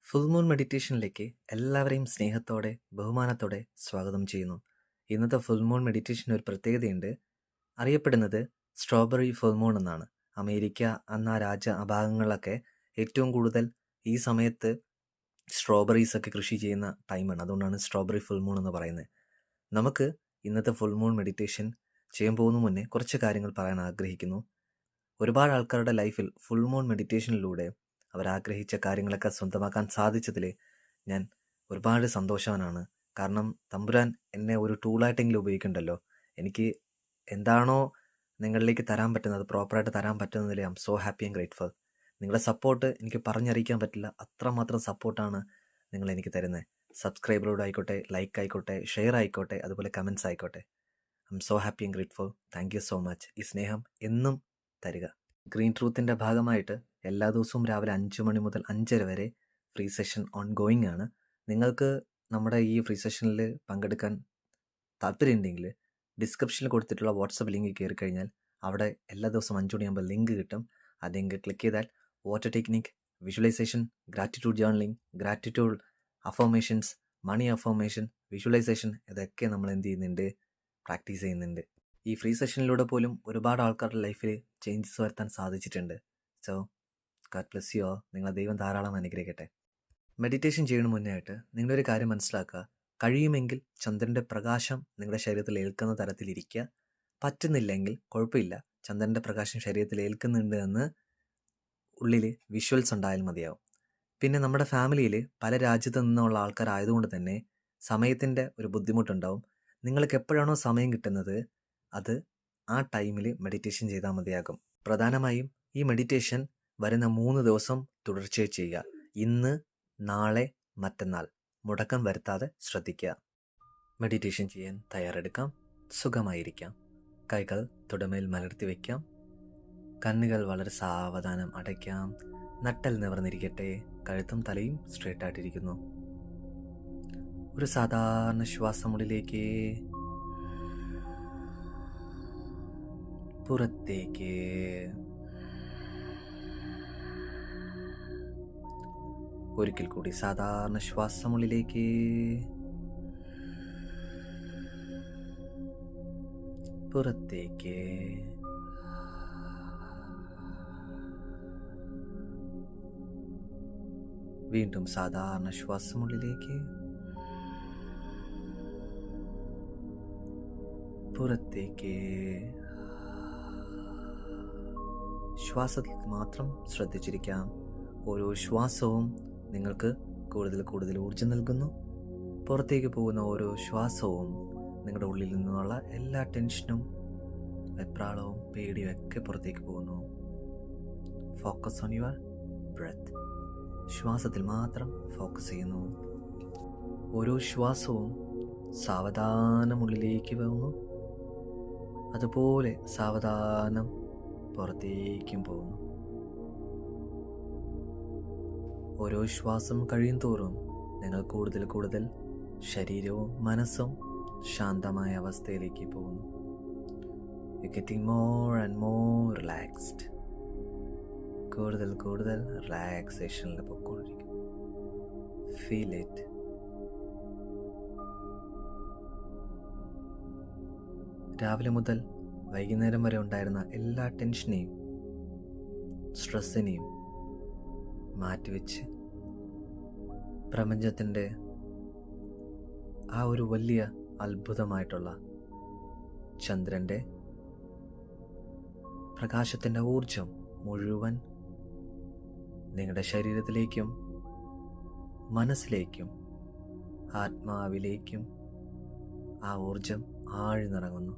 Full moon മെഡിറ്റേഷനിലേക്ക് എല്ലാവരെയും സ്നേഹത്തോടെ ബഹുമാനത്തോടെ സ്വാഗതം ചെയ്യുന്നു. ഇന്നത്തെ ഫുൾ മൂൺ മെഡിറ്റേഷന് ഒരു പ്രത്യേകതയുണ്ട്. അറിയപ്പെടുന്നത് സ്ട്രോബെറി ഫുൾ മൂൺ എന്നാണ്. അമേരിക്ക എന്ന ഭാഗങ്ങളിലൊക്കെ ഏറ്റവും കൂടുതൽ ഈ സമയത്ത് സ്ട്രോബെറീസ് ഒക്കെ കൃഷി ചെയ്യുന്ന ടൈമാണ്. അതുകൊണ്ടാണ് സ്ട്രോബെറി ഫുൾ മൂൺ എന്ന് പറയുന്നത്. നമുക്ക് ഇന്നത്തെ ഫുൾ മൂൺ മെഡിറ്റേഷൻ ചെയ്യാൻ പോകുന്ന മുന്നേ കുറച്ച് കാര്യങ്ങൾ പറയാൻ ആഗ്രഹിക്കുന്നു. ഒരുപാട് ആൾക്കാരുടെ ലൈഫിൽ ഫുൾ മൂൺ മെഡിറ്റേഷനിലൂടെ അവരാഗ്രഹിച്ച കാര്യങ്ങളൊക്കെ സ്വന്തമാക്കാൻ സാധിച്ചതിൽ ഞാൻ ഒരുപാട് സന്തോഷവാനാണ്. കാരണം തമ്പുരാൻ എന്നെ ഒരു ടൂളായിട്ടെങ്കിലും ഉപയോഗിക്കുന്നുണ്ടല്ലോ. എനിക്ക് എന്താണോ നിങ്ങളിലേക്ക് തരാൻ പറ്റുന്നത്, പ്രോപ്പറായിട്ട് തരാൻ പറ്റുന്നതിൽ I'm so happy and grateful. നിങ്ങളുടെ സപ്പോർട്ട് എനിക്ക് പറഞ്ഞറിയിക്കാൻ പറ്റില്ല. അത്രമാത്രം സപ്പോർട്ടാണ് നിങ്ങൾ എനിക്ക് തരുന്നത്. സബ്സ്ക്രൈബറോട് ആയിക്കോട്ടെ, ലൈക്ക് ആയിക്കോട്ടെ, ഷെയർ ആയിക്കോട്ടെ, അതുപോലെ കമൻസ് ആയിക്കോട്ടെ. I M so happy and grateful. Thank you so much. ഈ സ്നേഹം എന്നും തരിക. ഗ്രീൻ ട്രൂത്തിൻ്റെ ഭാഗമായിട്ട് എല്ലാ ദിവസവും രാവിലെ 5 മണി മുതൽ 5:30 വരെ ഫ്രീ സെഷൻ ഓൺ ഗോയിങ് ആണ്. നിങ്ങൾക്ക് നമ്മുടെ ഈ ഫ്രീ സെഷനിൽ പങ്കെടുക്കാൻ താല്പര്യമുണ്ടെങ്കിൽ ഡിസ്ക്രിപ്ഷനിൽ കൊടുത്തിട്ടുള്ള വാട്സപ്പ് ലിങ്ക് കയറി കഴിഞ്ഞാൽ അവിടെ എല്ലാ ദിവസവും 5 മണിയാകുമ്പോൾ ലിങ്ക് കിട്ടും. ആ ലിങ്ക് ക്ലിക്ക് ചെയ്താൽ water technique, visualisation, gratitude journaling, gratitude affirmations, money affirmation, visualisation ഇതൊക്കെ നമ്മൾ എന്ത് ചെയ്യുന്നുണ്ട്, പ്രാക്ടീസ് ചെയ്യുന്നുണ്ട്. ഈ ഫ്രീ സെഷനിലൂടെ പോലും ഒരുപാട് ആൾക്കാരുടെ ലൈഫിൽ ചേഞ്ചസ് വരുത്താൻ സാധിച്ചിട്ടുണ്ട്. So God bless you all. നിങ്ങളെ ദൈവം ധാരാളം അനുഗ്രഹിക്കട്ടെ. മെഡിറ്റേഷൻ ചെയ്യുന്ന മുന്നേ ആയിട്ട് നിങ്ങളൊരു കാര്യം മനസ്സിലാക്കുക. കഴിയുമെങ്കിൽ ചന്ദ്രൻ്റെ പ്രകാശം നിങ്ങളുടെ ശരീരത്തിൽ ഏൽക്കുന്ന തരത്തിലിരിക്കുക. പറ്റുന്നില്ലെങ്കിൽ കുഴപ്പമില്ല, ചന്ദ്രൻ്റെ പ്രകാശം ശരീരത്തിൽ ഏൽക്കുന്നുണ്ട് എന്ന് ഉള്ളിൽ വിഷ്വൽസ് ഉണ്ടായാൽ മതിയാവും. പിന്നെ നമ്മുടെ ഫാമിലിയിൽ പല രാജ്യത്തു നിന്നുള്ള ആൾക്കാരായതുകൊണ്ട് തന്നെ സമയത്തിൻ്റെ ഒരു ബുദ്ധിമുട്ടുണ്ടാവും. നിങ്ങൾക്ക് എപ്പോഴാണോ സമയം കിട്ടുന്നത് അത് ആ ടൈമിൽ മെഡിറ്റേഷൻ ചെയ്താൽ മതിയാകും. പ്രധാനമായും ഈ മെഡിറ്റേഷൻ വരുന്ന 3 ദിവസം തുടർച്ചയായി ചെയ്യുക. ഇന്ന്, നാളെ, മറ്റന്നാൾ മുടക്കം വരുത്താതെ ശ്രദ്ധിക്കുക. മെഡിറ്റേഷൻ ചെയ്യാൻ തയ്യാറെടുക്കാം. സുഖമായിരിക്കാം. കൈകൾ തുടമേൽ മലർത്തി വയ്ക്കാം. കണ്ണുകൾ വളരെ സാവധാനം അടയ്ക്കാം. നട്ടൽ നിവർന്നിരിക്കട്ടെ. കഴുത്തും തലയും സ്ട്രേറ്റ് ആയിട്ടിരിക്കുന്നു. ഒരു സാധാരണ ശ്വാസമുള്ളിലേക്ക്, പുറത്തേക്ക്. ഒരിക്കൽ കൂടി സാധാരണ ശ്വാസമുള്ളിലേക്ക്, പുറത്തേക്ക്. വീണ്ടും സാധാരണ ശ്വാസമുള്ളിലേക്ക്, പുറത്തേക്ക്. ശ്വാസത്തിൽ മാത്രം ശ്രദ്ധിച്ചിരിക്കാം. ഓരോ ശ്വാസവും നിങ്ങൾക്ക് കൂടുതൽ കൂടുതൽ ഊർജ്ജം നൽകുന്നു. പുറത്തേക്ക് പോകുന്ന ഓരോ ശ്വാസവും നിങ്ങളുടെ ഉള്ളിൽ നിന്നുള്ള എല്ലാ ടെൻഷനും, വെപ്രാളവും, പേടിയും ഒക്കെ പുറത്തേക്ക് പോകുന്നു. Focus on your breath. ശ്വാസത്തിൽ മാത്രം ഫോക്കസ് ചെയ്യുന്നു. ഓരോ ശ്വാസവും സാവധാനം ഉള്ളിലേക്ക് പോകുന്നു, അതുപോലെ സാവധാനം പുറത്തേക്കും പോകുന്നു. ഓരോ ശ്വാസം കഴിയും തോറും നിങ്ങൾ കൂടുതൽ കൂടുതൽ ശരീരവും മനസ്സും ശാന്തമായ അവസ്ഥയിലേക്ക് പോകുന്നു. You getting more and more relaxed. കൂടുതൽ കൂടുതൽ റിലാക്സേഷനിൽ പൊയ്ക്കൊണ്ടിരിക്കും. Feel it. രാവിലെ മുതൽ വൈകുന്നേരം വരെ ഉണ്ടായിരുന്ന എല്ലാ ടെൻഷനെയും സ്ട്രെസ്സിനെയും മാറ്റിവെച്ച് പ്രപഞ്ചത്തിൻ്റെ ആ ഒരു വലിയ അത്ഭുതമായിട്ടുള്ള ചന്ദ്രൻ്റെ പ്രകാശത്തിൻ്റെ ഊർജം മുഴുവൻ നിങ്ങളുടെ ശരീരത്തിലേക്കും മനസ്സിലേക്കും ആത്മാവിലേക്കും ആ ഊർജം ആഴ്ന്നിറങ്ങുന്നു.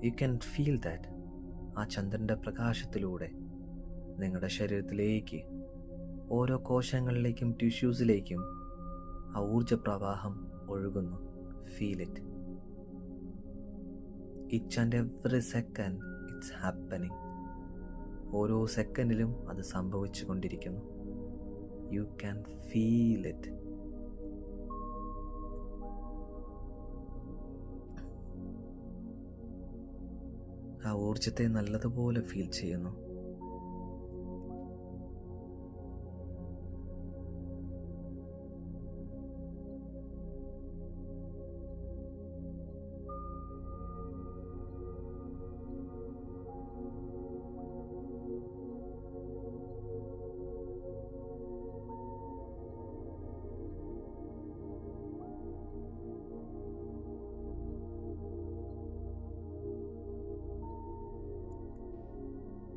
You can feel that. ആ ചന്ദ്രൻ്റെ പ്രകാശത്തിലൂടെ നിങ്ങളുടെ ശരീരത്തിലേക്ക്, ഓരോ കോശങ്ങളിലേക്കും ടിഷ്യൂസിലേക്കും ആ ഊർജപ്രവാഹം ഒഴുകുന്നു. Feel it. Each and every second it's happening. ഓരോ സെക്കൻഡിലും അത് സംഭവിച്ചു കൊണ്ടിരിക്കുന്നു. U can feel it. ആ ഊർജത്തെ നല്ലതുപോലെ ഫീൽ ചെയ്യുന്നു.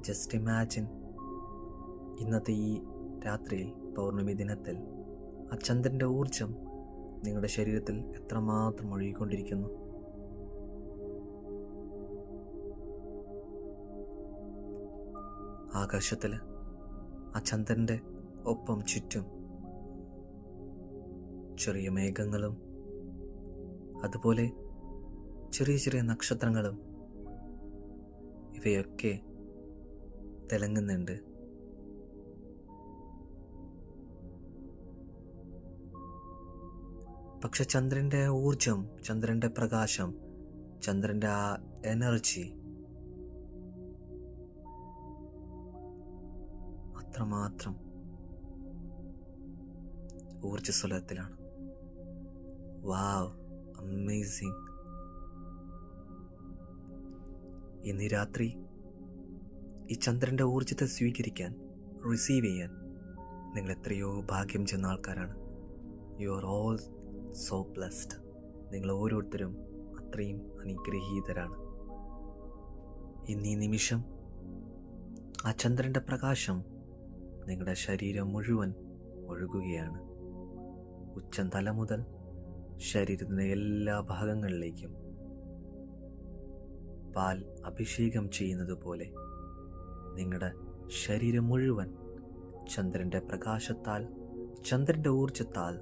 ജസ്റ്റ് ഇമാജിൻ, ഇന്നത്തെ ഈ രാത്രിയിൽ, പൗർണമി ദിനത്തിൽ, ആ ചന്ദ്രൻ്റെ ഊർജം നിങ്ങളുടെ ശരീരത്തിൽ എത്രമാത്രം ഒഴുകിക്കൊണ്ടിരിക്കുന്നു. ആകാശത്തിൽ ആ ചന്ദ്രൻ്റെ ഒപ്പം ചുറ്റും ചെറിയ മേഘങ്ങളും അതുപോലെ ചെറിയ ചെറിയ നക്ഷത്രങ്ങളും ഇവയൊക്കെ തിളങ്ങുന്നുണ്ട്. പക്ഷെ ചന്ദ്രൻ്റെ ഊർജം, ചന്ദ്രൻ്റെ പ്രകാശം, ചന്ദ്രൻ്റെ ആ എനർജി അത്രമാത്രം ഊർജ്ജസ്വലത്തിലാണ്. വാവ്, അമേസിങ്. ഇന്ന് രാത്രി ഈ ചന്ദ്രൻ്റെ ഊർജത്തെ സ്വീകരിക്കാൻ, റിസീവ് ചെയ്യാൻ നിങ്ങൾ എത്രയോ ഭാഗ്യം ചെന്ന ആൾക്കാരാണ്. You are all so blessed. നിങ്ങൾ ഓരോരുത്തരും അത്രയും അനുഗ്രഹീതരാണ്. ഇന്ന് ഈ നിമിഷം ആ ചന്ദ്രൻ്റെ പ്രകാശം നിങ്ങളുടെ ശരീരം മുഴുവൻ ഒഴുകുകയാണ്. ഉച്ചം തല മുതൽ ശരീരത്തിൻ്റെ എല്ലാ ഭാഗങ്ങളിലേക്കും പാൽ അഭിഷേകം ചെയ്യുന്നത് പോലെ നിങ്ങളുടെ ശരീരം മുഴുവൻ ചന്ദ്രൻ്റെ പ്രകാശത്താൽ, ചന്ദ്രൻ്റെ ഊർജത്താൽ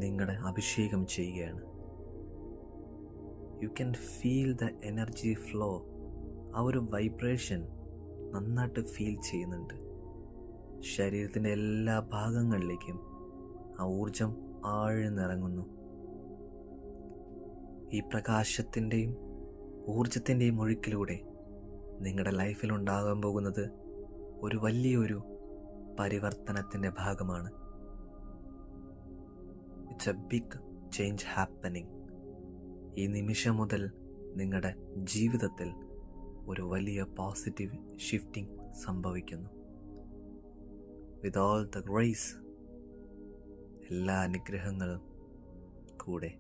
നിങ്ങളുടെ അഭിഷേകം ചെയ്യുകയാണ്. U can feel the energy flow. ആ ഒരു വൈബ്രേഷൻ നന്നായിട്ട് ഫീൽ ചെയ്യുന്നുണ്ട്. ശരീരത്തിൻ്റെ എല്ലാ ഭാഗങ്ങളിലേക്കും ആ ഊർജം ആഴ്ന്നിറങ്ങുന്നു. ഈ പ്രകാശത്തിൻ്റെയും ഊർജത്തിൻ്റെയും ഒഴുക്കിലൂടെ നിങ്ങളുടെ ലൈഫിൽ ഉണ്ടാകാൻ പോകുന്നത് ഒരു വലിയൊരു പരിവർത്തനത്തിൻ്റെ ഭാഗമാണ്. It's a big change happening. ഈ നിമിഷം മുതൽ നിങ്ങളുടെ ജീവിതത്തിൽ ഒരു വലിയ പോസിറ്റീവ് ഷിഫ്റ്റിംഗ് സംഭവിക്കുന്നു. വിത്ത് ഓൾ ദ ഗ്രേസ്, എല്ലാ അനുഗ്രഹങ്ങളും കൂടെ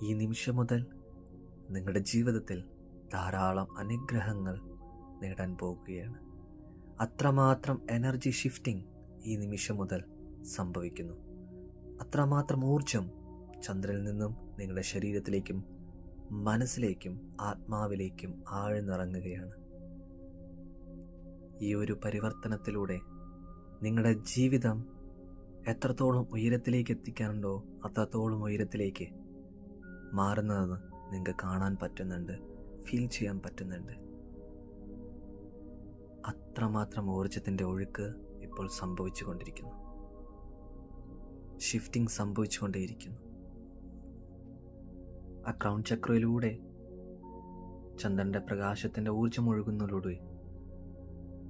ഈ നിമിഷം മുതൽ നിങ്ങളുടെ ജീവിതത്തിൽ ധാരാളം അനുഗ്രഹങ്ങൾ നേടാൻ പോകുകയാണ്. അത്രമാത്രം എനർജി ഷിഫ്റ്റിംഗ് ഈ നിമിഷം മുതൽ സംഭവിക്കുന്നു. അത്രമാത്രം ഊർജം ചന്ദ്രനിൽ നിന്നും നിങ്ങളുടെ ശരീരത്തിലേക്കും മനസ്സിലേക്കും ആത്മാവിലേക്കും ആഴ്ന്നിറങ്ങുകയാണ്. ഈ ഒരു പരിവർത്തനത്തിലൂടെ നിങ്ങളുടെ ജീവിതം എത്രത്തോളം ഉയരത്തിലേക്ക് എത്തിക്കാനുണ്ടോ അത്രത്തോളം ഉയരത്തിലേക്ക് മാറുന്നതെന്ന് നിങ്ങൾക്ക് കാണാൻ പറ്റുന്നുണ്ട്, ഫീൽ ചെയ്യാൻ പറ്റുന്നുണ്ട്. അത്രമാത്രം ഊർജത്തിൻ്റെ ഒഴുക്ക് ഇപ്പോൾ സംഭവിച്ചു കൊണ്ടിരിക്കുന്നു. ഷിഫ്റ്റിംഗ് സംഭവിച്ചുകൊണ്ടേയിരിക്കുന്നു. ആ ക്രൗൺ ചക്രയിലൂടെ ചന്ദ്രൻ്റെ പ്രകാശത്തിൻ്റെ ഊർജം ഒഴുകുന്നതിലൂടെ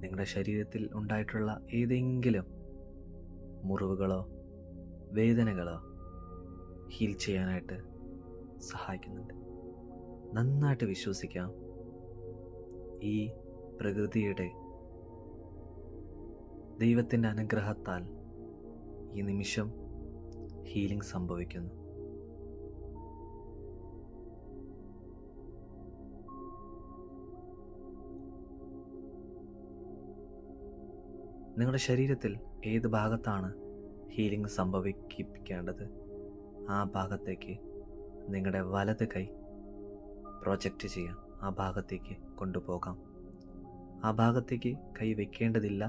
നിങ്ങളുടെ ശരീരത്തിൽ ഉണ്ടായിട്ടുള്ള ഏതെങ്കിലും മുറിവുകളോ വേദനകളോ ഹീൽ ചെയ്യാനായിട്ട് സഹായിക്കുന്നുണ്ട്. നന്നായിട്ട് വിശ്വസിക്കാം, ഈ പ്രകൃതിയുടെ ദൈവത്തിൻ്റെ അനുഗ്രഹത്താൽ ഈ നിമിഷം ഹീലിംഗ് സംഭവിക്കുന്നു. നിങ്ങളുടെ ശരീരത്തിൽ ഏത് ഭാഗത്താണ് ഹീലിംഗ് സംഭവിക്കേണ്ടത് ആ ഭാഗത്തേക്ക് നിങ്ങളുടെ വലത് കൈ പ്രൊജക്റ്റ് ചെയ്യാം. ആ ഭാഗത്തേക്ക് കൊണ്ടുപോകാം. ആ ഭാഗത്തേക്ക് കൈ വെക്കേണ്ടതില്ല.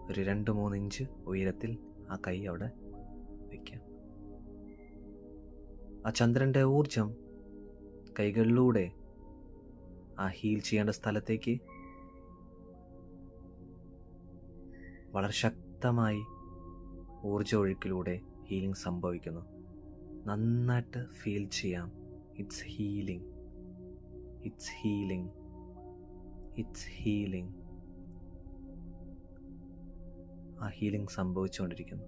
ഒരു 2-3 ഇഞ്ച് ഉയരത്തിൽ ആ കൈ അവിടെ വയ്ക്കാം. ആ ചന്ദ്രൻ്റെ ഊർജം കൈകളിലൂടെ ആ ഹീൽ ചെയ്യേണ്ട സ്ഥലത്തേക്ക് വളരെ ശക്തമായി ഊർജ ഒഴുക്കിലൂടെ ഹീലിംഗ് സംഭവിക്കുന്നു. നന്നായിട്ട് ഫീൽ ചെയ്യാം. It's healing, it's healing, it's healing. ആ ഹീലിംഗ് സംഭവിച്ചുകൊണ്ടിരിക്കുന്നു.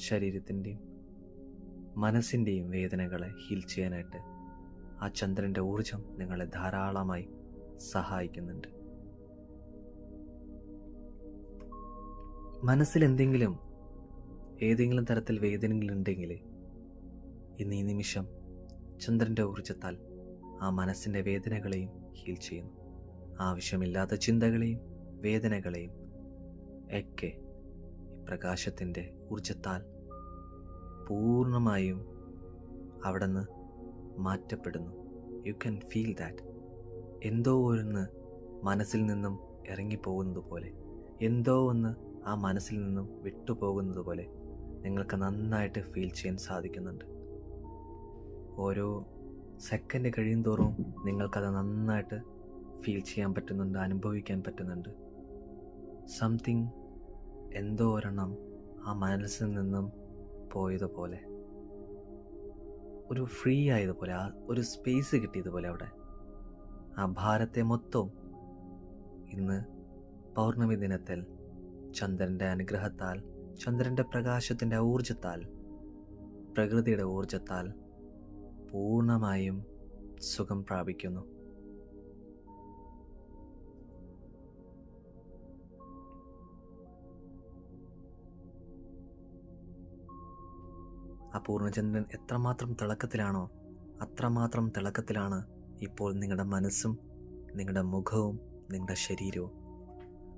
ശരീരത്തിൻ്റെയും മനസ്സിൻ്റെയും വേദനകളെ ഹീൽ ചെയ്യാനായിട്ട് ആ ചന്ദ്രൻ്റെ ഊർജം നിങ്ങളെ ധാരാളമായി സഹായിക്കുന്നുണ്ട്. മനസ്സിൽ എന്തെങ്കിലും ഏതെങ്കിലും തരത്തിൽ വേദനകളുണ്ടെങ്കിൽ ഇന്ന് ഈ നിമിഷം ചന്ദ്രൻ്റെ ഊർജ്ജത്താൽ ആ മനസ്സിൻ്റെ വേദനകളെയും ഹീൽ ചെയ്യുന്നു. ആവശ്യമില്ലാത്ത ചിന്തകളെയും വേദനകളെയും ഒക്കെ ഈ പ്രകാശത്തിൻ്റെ ഊർജ്ജത്താൽ പൂർണ്ണമായും അവിടെ നിന്ന് മാറ്റപ്പെടുന്നു. You can feel that. എന്തോ ഒന്ന് മനസ്സിൽ നിന്നും ഇറങ്ങിപ്പോകുന്നത് പോലെ, എന്തോ ഒന്ന് ആ മനസ്സിൽ നിന്നും വിട്ടുപോകുന്നത് പോലെ നിങ്ങൾക്ക് നന്നായിട്ട് ഫീൽ ചെയ്യാൻ സാധിക്കുന്നുണ്ട്. ഓരോ സെക്കൻഡ് കഴിയും തോറും നിങ്ങൾക്കത് നന്നായിട്ട് ഫീൽ ചെയ്യാൻ പറ്റുന്നുണ്ട്, അനുഭവിക്കാൻ പറ്റുന്നുണ്ട്. സംതിങ്, എന്തോ ഒരെണ്ണം ആ മനസ്സിൽ നിന്നും പോയതുപോലെ, ഒരു ഫ്രീ ആയതുപോലെ, ആ ഒരു സ്പേസ് കിട്ടിയതുപോലെ അവിടെ ആ ഭാരത്തെ മൊത്തവും ഇന്ന് പൗർണമി ദിനത്തിൽ ചന്ദ്രൻ്റെ അനുഗ്രഹത്താൽ, ചന്ദ്രൻ്റെ പ്രകാശത്തിൻ്റെ ഊർജ്ജത്താൽ, പ്രകൃതിയുടെ ഊർജ്ജത്താൽ പൂർണ്ണമായും സുഖം പ്രാപിക്കുന്നു. ആ പൂർണ്ണചന്ദ്രൻ എത്രമാത്രം തിളക്കത്തിലാണോ അത്രമാത്രം തിളക്കത്തിലാണ് ഇപ്പോൾ നിങ്ങളുടെ മനസ്സും നിങ്ങളുടെ മുഖവും നിങ്ങളുടെ ശരീരവും.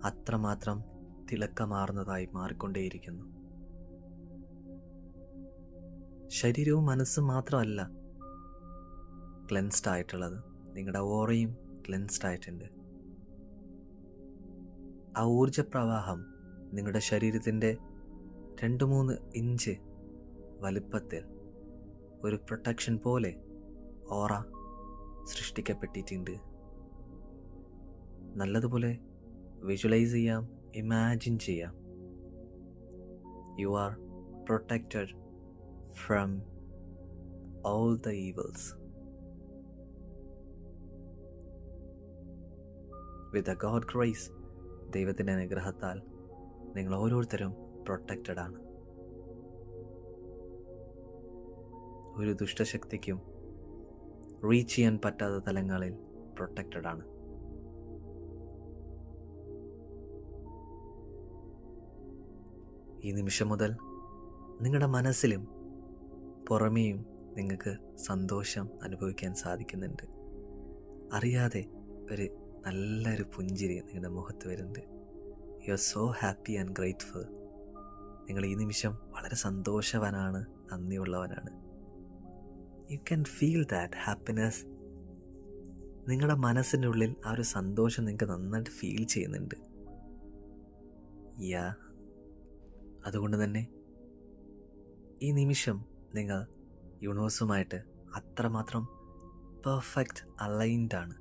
അത്രമാത്രം തിളക്കമാർന്നതായി മാറിക്കൊണ്ടേയിരിക്കുന്നു. ശരീരവും മനസ്സും മാത്രമല്ല ക്ലെൻസ്ഡ് ആയിട്ടുള്ളത്, നിങ്ങളുടെ ഓറയും ക്ലെൻസ്ഡ് ആയിട്ടുണ്ട്. ആ ഊർജപ്രവാഹം നിങ്ങളുടെ ശരീരത്തിൻ്റെ 2-3 ഇഞ്ച് വലുപ്പത്തിൽ ഒരു പ്രൊട്ടക്ഷൻ പോലെ ഓറ സൃഷ്ടിക്കപ്പെട്ടിട്ടുണ്ട്. നല്ലതുപോലെ വിഷ്വലൈസ് ചെയ്യാം, ഇമാജിൻ ചെയ്യാം. You are protected from all the evils. With a God grace, ദൈവത്തിൻ്റെ അനുഗ്രഹത്താൽ നിങ്ങൾ ഓരോരുത്തരും പ്രൊട്ടക്റ്റഡ് ആണ്. ഒരു ദുഷ്ടശക്തിക്കും റീച്ച് ചെയ്യാൻ പറ്റാത്ത തലങ്ങളിൽ പ്രൊട്ടക്റ്റഡ് ആണ്. ഈ നിമിഷം മുതൽ നിങ്ങളുടെ മനസ്സിലും പുറമേയും നിങ്ങൾക്ക് സന്തോഷം അനുഭവിക്കാൻ സാധിക്കുന്നുണ്ട്. അറിയാതെ ഒരു നല്ലൊരു പുഞ്ചിരി നിങ്ങളുടെ മുഖത്ത് വരുന്നുണ്ട്. You are so happy and grateful. നിങ്ങൾ ഈ നിമിഷം വളരെ സന്തോഷവാനാണ്, നന്ദിയുള്ളവനാണ്. You can feel that happiness. നിങ്ങളുടെ മനസ്സിൻ്റെ ഉള്ളിൽ ആ ഒരു സന്തോഷം നിങ്ങൾക്ക് നന്നായിട്ട് ഫീൽ ചെയ്യുന്നുണ്ട്. യാ, അതുകൊണ്ട് തന്നെ ഈ നിമിഷം നിങ്ങൾ യൂണിവേഴ്സുമായിട്ട് അത്രമാത്രം പെർഫെക്റ്റ് അലൈൻഡ് ആണ്.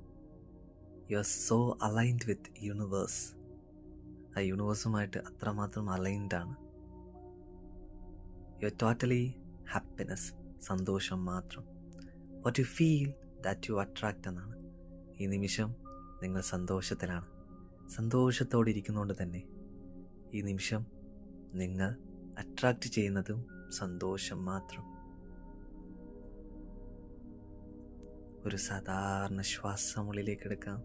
U are so aligned with universe. ആ യൂണിവേഴ്സുമായിട്ട് അത്രമാത്രം അലൈൻഡ് ആണ്. യു ആർ ടോട്ടലി ഹാപ്പിനെസ്, സന്തോഷം മാത്രം. What you feel that you attract എന്നാണ്. ഈ നിമിഷം നിങ്ങൾ സന്തോഷത്തിലാണ്. സന്തോഷത്തോടെ ഇരിക്കുന്നതുകൊണ്ട് തന്നെ ഈ നിമിഷം നിങ്ങൾ അട്രാക്റ്റ് ചെയ്യുന്നതും സന്തോഷം മാത്രം. ഒരു സാധാരണ ശ്വാസം ഉള്ളിലേക്ക് എടുക്കാം,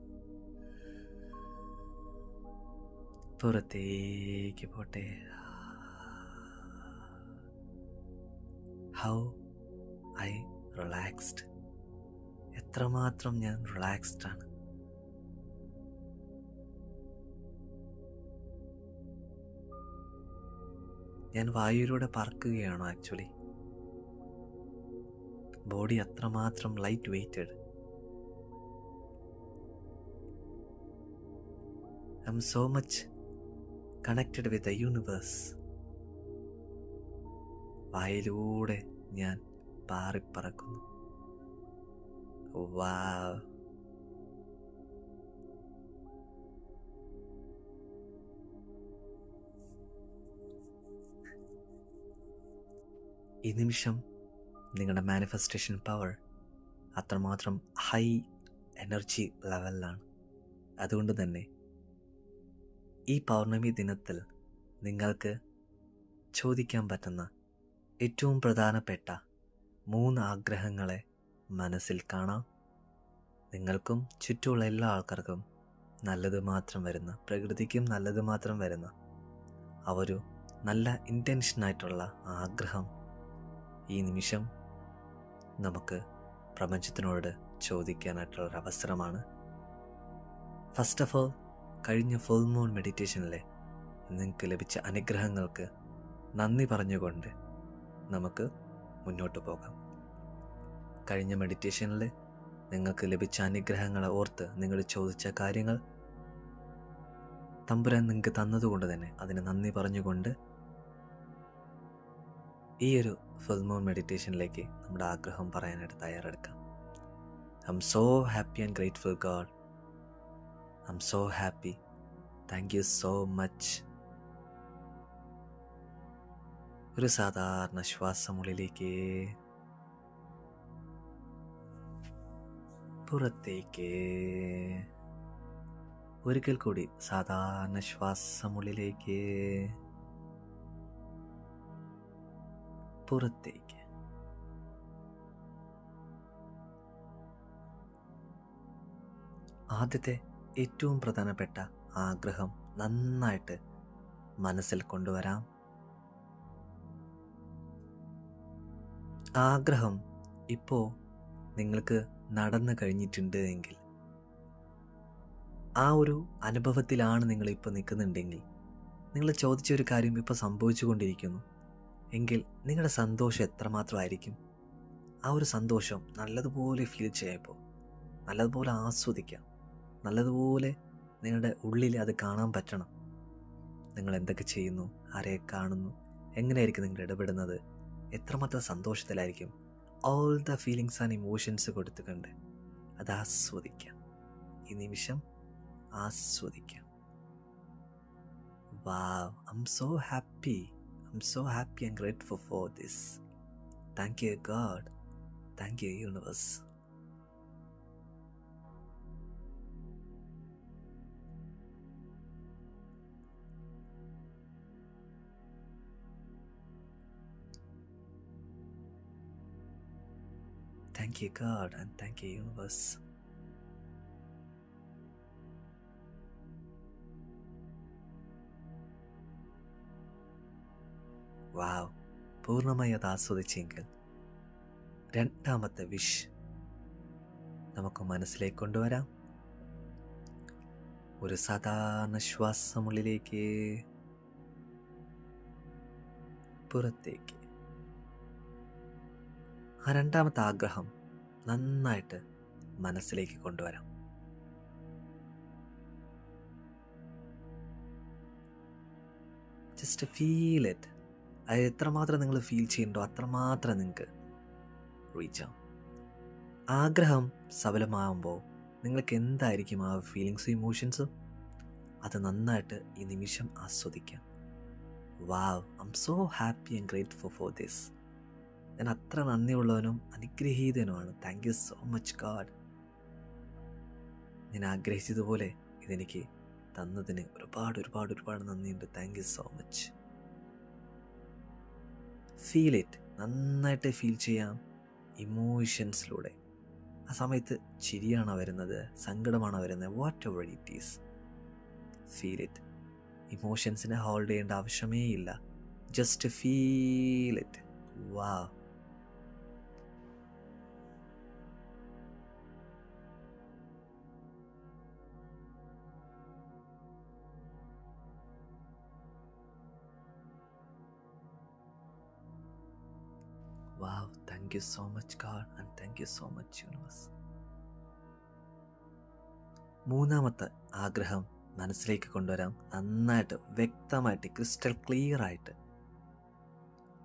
പുറത്തേക്ക് പോട്ടെ. How I relaxed. എത്രമാത്രം ഞാൻ റിലാക്സ്ഡ് ആണ്. ഞാൻ വായുവിലൂടെ പറക്കുകയാണോ? ആക്ച്വലി ബോഡി അത്രമാത്രം light weighted. I'm so much connected with the universe. വായിലൂടെ ഞാൻ പാറിപ്പറക്കുന്നു. വാവ്. ഈ നിമിഷം നിങ്ങളുടെ മാനിഫെസ്റ്റേഷൻ പവർ അത്രമാത്രം ഹൈ എനർജി ലെവലിലാണ്. അതുകൊണ്ട് തന്നെ ഈ പൗർണമി ദിനത്തിൽ നിങ്ങൾക്ക് ചോദിക്കാൻ പറ്റുന്ന ഏറ്റവും പ്രധാനപ്പെട്ട 3 ആഗ്രഹങ്ങളെ മനസ്സിൽ കാണാം. നിങ്ങൾക്കും ചുറ്റുമുള്ള എല്ലാ ആൾക്കാർക്കും നല്ലത് മാത്രം വരുന്ന, പ്രകൃതിക്കും നല്ലത് മാത്രം വരുന്ന ആ ഒരു നല്ല ഇൻറ്റൻഷനായിട്ടുള്ള ആഗ്രഹം ഈ നിമിഷം നമുക്ക് പ്രപഞ്ചത്തിനോട് ചോദിക്കാനായിട്ടുള്ളൊരവസരമാണ്. ഫസ്റ്റ് ഓഫ് ഓൾ, കഴിഞ്ഞ ഫുൾ മൂൺ മെഡിറ്റേഷനിലെ നിങ്ങൾക്ക് ലഭിച്ച അനുഗ്രഹങ്ങൾക്ക് നന്ദി പറഞ്ഞുകൊണ്ട് നമുക്ക് മുന്നോട്ട് പോകാം. കഴിഞ്ഞ മെഡിറ്റേഷനിൽ നിങ്ങൾക്ക് ലഭിച്ച അനുഗ്രഹങ്ങളെ ഓർത്ത് നിങ്ങൾ ചോദിച്ച കാര്യങ്ങൾ തമ്പുരാൻ നിങ്ങൾക്ക് തന്നതുകൊണ്ട് തന്നെ അതിന് നന്ദി പറഞ്ഞുകൊണ്ട് ഈ ഒരു ഫുൾ മൂൺ മെഡിറ്റേഷനിലേക്ക് നമ്മുടെ ആഗ്രഹം പറയാനായിട്ട് തയ്യാറെടുക്കാം. I'm so happy and grateful God. I'm so happy. Thank you so much. ഒരു സാധാരണ ശ്വാസമുള്ളിലേക്ക്, പുറത്തേക്ക്. ഒരിക്കൽ കൂടി സാധാരണ ശ്വാസമുള്ളിലേക്ക്, പുറത്തേക്ക്. ആദ്യത്തെ ഏറ്റവും പ്രധാനപ്പെട്ട ആഗ്രഹം നന്നായിട്ട് മനസ്സിൽ കൊണ്ടുവരാം. ആഗ്രഹം ഇപ്പോൾ നിങ്ങൾക്ക് നടന്നു കഴിഞ്ഞിട്ടുണ്ട് എങ്കിൽ, ആ ഒരു അനുഭവത്തിലാണ് നിങ്ങളിപ്പോൾ നിൽക്കുന്നുണ്ടെങ്കിൽ, നിങ്ങൾ ചോദിച്ച ഒരു കാര്യം ഇപ്പോൾ സംഭവിച്ചു കൊണ്ടിരിക്കുന്നു എങ്കിൽ നിങ്ങളുടെ സന്തോഷം എത്രമാത്രമായിരിക്കും? ആ ഒരു സന്തോഷം നല്ലതുപോലെ ഫീൽ ചെയ്യാപ്പോൾ, നല്ലതുപോലെ ആസ്വദിക്കാം, നല്ലതുപോലെ നിങ്ങളുടെ ഉള്ളിൽ അത് കാണാൻ പറ്റണം. നിങ്ങൾ എന്തൊക്കെ ചെയ്യുന്നു, ആരെ കാണുന്നു, എങ്ങനെയായിരിക്കും നിങ്ങൾ ഇടപെടുന്നത്, എത്രമാത്രം സന്തോഷത്തിലായിരിക്കും. All the feelings and emotions കൊടുത്തുകൊണ്ട് അത് ആസ്വദിക്കാം. ഈ നിമിഷം ആസ്വദിക്കാം. Wow, I'm so happy. I'm so happy and grateful for this. Thank you, God. Thank you, universe. Thank you, God, and thank you, universe. വാവ്, പൂർണ്ണമായി അത് ആസ്വദിച്ചെങ്കിൽ രണ്ടാമത്തെ വിഷ് നമുക്ക് മനസ്സിലേക്ക് കൊണ്ടുവരാം. ഒരു സാധാരണ ശ്വാസമുള്ളിലേക്ക്, പുറത്തേക്ക്. ആ രണ്ടാമത്തെ ആഗ്രഹം നന്നായിട്ട് മനസ്സിലേക്ക് കൊണ്ടുവരാം. Just feel it. അത് എത്രമാത്രം നിങ്ങൾ ഫീൽ ചെയ്യുന്നുണ്ടോ അത്രമാത്രം നിങ്ങൾക്ക് റീച്ച് ആവും. ആഗ്രഹം സഫലമാകുമ്പോൾ നിങ്ങൾക്ക് എന്തായിരിക്കും ആ ഫീലിങ്സും ഇമോഷൻസും, അത് നന്നായിട്ട് ഈ നിമിഷം ആസ്വദിക്കാം. Wow, I'm so happy and grateful for this. ഞാൻ അത്ര നന്ദിയുള്ളവനും അനുഗ്രഹീതനുമാണ്. Thank you so much God. ഞാൻ ആഗ്രഹിച്ചതുപോലെ ഇതെനിക്ക് തന്നതിന് ഒരുപാട് ഒരുപാട് ഒരുപാട് നന്ദിയുണ്ട്. Thank you so much. Feel it. നന്നായിട്ട് ഫീൽ ചെയ്യാം ഇമോഷൻസിലൂടെ. ആ സമയത്ത് ചിരിയാണോ വരുന്നത്, സങ്കടമാണോ വരുന്നത്, whatever it is, feel it. ഇമോഷൻസിനെ ഹോൾഡ് ചെയ്യേണ്ട ആവശ്യമേ ഇല്ല. Just feel it. Wow. Wow, thank you so much God, and thank you so much universe. മൂന്നാമത്തെ ആഗ്രഹം മനസ്സിലേക്ക് കൊണ്ടുവരാം. നന്നായിട്ട് വ്യക്തമായിട്ട് ക്രിസ്റ്റൽ ക്ലിയർ ആയിട്ട്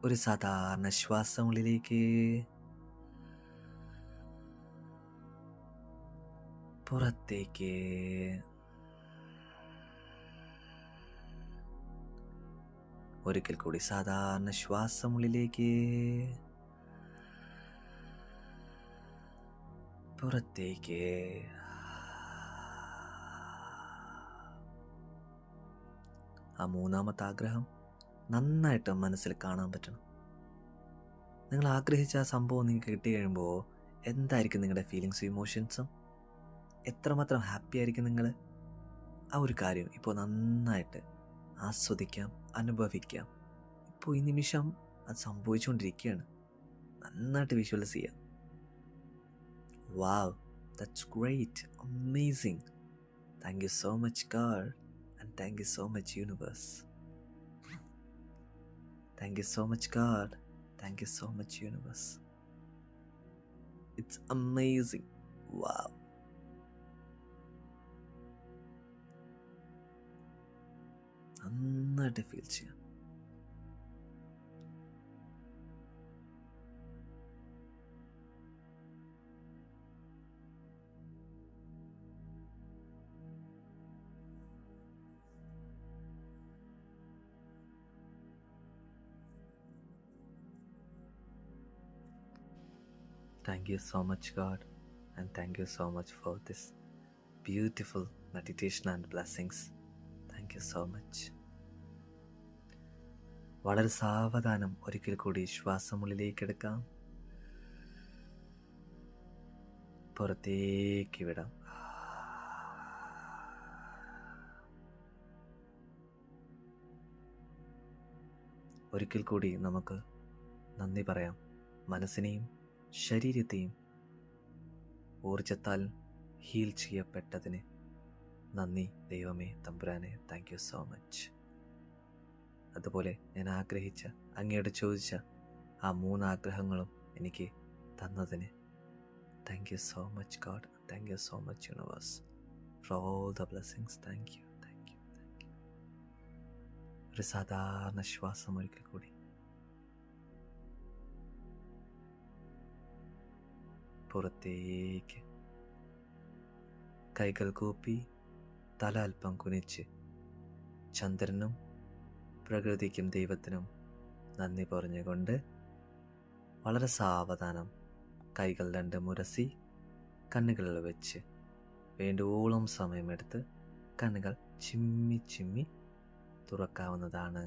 ഒരു സാധാരണ ശ്വാസമുള്ളിലേക്ക്, പുറത്തേക്ക്. ഒരിക്കൽ കൂടി സാധാരണ ശ്വാസമുള്ളിലേക്ക്, പുറത്തേക്ക്. ആ മൂന്നാമത്തെ ആഗ്രഹം നന്നായിട്ട് മനസ്സിൽ കാണാൻ പറ്റണം. നിങ്ങൾ ആഗ്രഹിച്ച ആ സംഭവം നിങ്ങൾക്ക് കിട്ടി കഴിയുമ്പോൾ എന്തായിരിക്കും നിങ്ങളുടെ ഫീലിങ്സും ഇമോഷൻസും, എത്രമാത്രം ഹാപ്പി ആയിരിക്കും നിങ്ങൾ. ആ ഒരു കാര്യം ഇപ്പോൾ നന്നായിട്ട് ആസ്വദിക്കാം, അനുഭവിക്കാം. ഇപ്പോൾ ഈ നിമിഷം അത് സംഭവിച്ചുകൊണ്ടിരിക്കുകയാണ്. നന്നായിട്ട് വിഷ്വലൈസ് ചെയ്യാം. Wow, that's great, amazing. Thank you so much God and thank you so much universe. Thank you so much God, thank you so much universe. It's amazing. Wow. നന്നായിട്ട് ഫീൽ ചെയ്യാം. Thank you so much, God, and thank you so much for this beautiful meditation and blessings. Thank you so much. വളരെ സാവധാനം ഒരിക്കൽ കൂടി ശ്വാസം ഉള്ളിലേക്ക് എടുക്കാം, പുറത്തേക്ക് വിടാം. ഒരിക്കൽ കൂടി നമുക്ക് നന്ദി പറയാം. മനസ്സിനെയും ശരീരത്തെയും ഊർജത്താൽ ഹീൽ ചെയ്യപ്പെട്ടതിന് നന്ദി ദൈവമേ, തമ്പുരാനെ. Thank you so much. അതുപോലെ ഞാൻ ആഗ്രഹിച്ച, അങ്ങയോട് ചോദിച്ച ആ 3 ആഗ്രഹങ്ങളും എനിക്ക് തന്നതിന് thank you so much God. Thank you so much universe for all the blessings. Thank you, thank you, thank you. ഒരു സാധാരണ ശ്വാസം ഒരിക്കൽ കൂടി. പുറത്തേക്ക്. കൈകൾ കൂപ്പി തല അല്പം കുനിച്ച് ചന്ദ്രനും പ്രകൃതിക്കും ദൈവത്തിനും നന്ദി പറഞ്ഞുകൊണ്ട് വളരെ സാവധാനം കൈകൾ 2 മുരസി കണ്ണുകളിൽ വെച്ച് വേണ്ടുവോളം സമയമെടുത്ത് കണ്ണുകൾ ചിമ്മി ചിമ്മി തുറക്കാവുന്നതാണ്.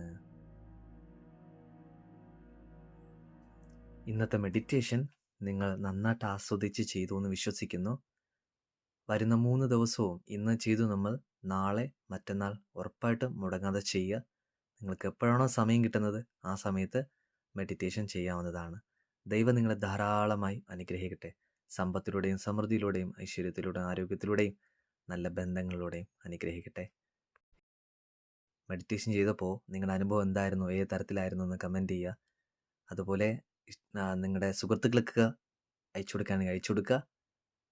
ഇന്നത്തെ മെഡിറ്റേഷൻ നിങ്ങൾ നന്നായിട്ട് ആസ്വദിച്ച് ചെയ്തു എന്ന് വിശ്വസിക്കുന്നു. വരുന്ന 3 ദിവസവും ഇന്ന് ചെയ്തു നമ്മൾ നാളെ മറ്റന്നാൾ ഉറപ്പായിട്ടും മുടങ്ങാതെ ചെയ്യുക. നിങ്ങൾക്ക് എപ്പോഴാണോ സമയം കിട്ടുന്നത് ആ സമയത്ത് മെഡിറ്റേഷൻ ചെയ്യാവുന്നതാണ്. ദൈവം നിങ്ങളെ ധാരാളമായി അനുഗ്രഹിക്കട്ടെ. സമ്പത്തിലൂടെയും സമൃദ്ധിയിലൂടെയും ഐശ്വര്യത്തിലൂടെയും ആരോഗ്യത്തിലൂടെയും നല്ല ബന്ധങ്ങളിലൂടെയും അനുഗ്രഹിക്കട്ടെ. മെഡിറ്റേഷൻ ചെയ്തപ്പോൾ നിങ്ങളുടെ അനുഭവം എന്തായിരുന്നു, ഏത് തരത്തിലായിരുന്നു എന്ന് കമൻറ്റ് ചെയ്യുക. അതുപോലെ നിങ്ങളുടെ സുഹൃത്തുക്കൾക്ക് അയച്ചു കൊടുക്കുകയാണെങ്കിൽ അയച്ചു കൊടുക്കുക.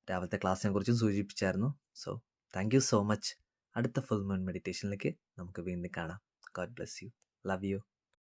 രാവിലത്തെ ക്ലാസ്സിനെ കുറിച്ചും സൂചിപ്പിച്ചായിരുന്നു. So thank you so much. അടുത്ത ഫുൾ മൂൺ മെഡിറ്റേഷനിലേക്ക് നമുക്ക് വീണ്ടും കാണാം. God bless you. Love U.